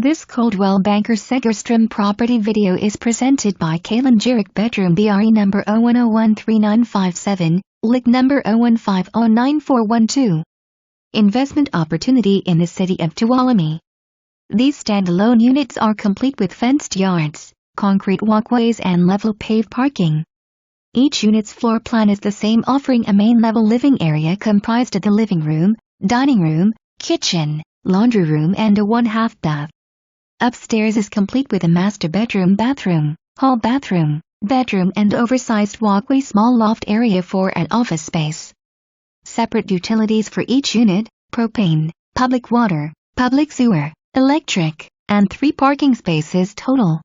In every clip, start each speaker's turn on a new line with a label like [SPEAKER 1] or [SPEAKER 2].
[SPEAKER 1] This Coldwell Banker Segerstrom property video is presented by Tuolumne bedroom BRE number 01013957, LIC number 01509412. Investment opportunity in the city of Tuolumne. These standalone units are complete with fenced yards, concrete walkways and level paved parking. Each unit's floor plan is the same, offering a main level living area comprised of the living room, dining room, kitchen, laundry room and a 1/2 bath. Upstairs is complete with a master bedroom, hall bathroom, bedroom and oversized walkway, small loft area for an office space. Separate utilities for each unit: propane, public water, public sewer, electric, and 3 parking spaces total.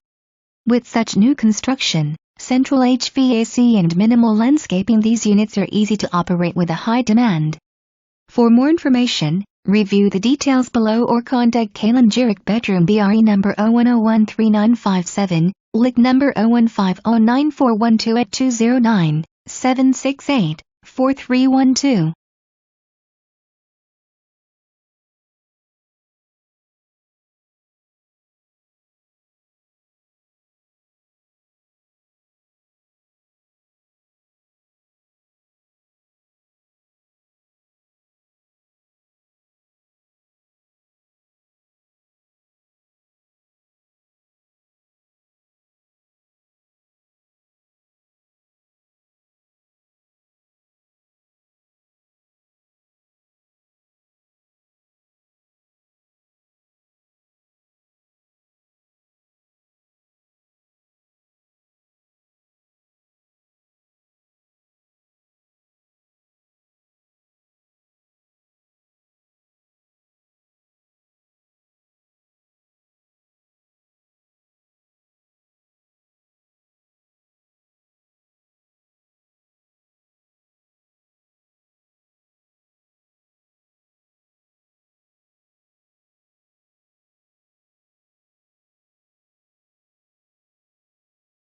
[SPEAKER 1] With such new construction, central HVAC and minimal landscaping, these units are easy to operate with a high demand. For more information, review the details below or contact Tuolumne bedroom BRE number 01013957, LIC number 01509412 at 209-768-4312.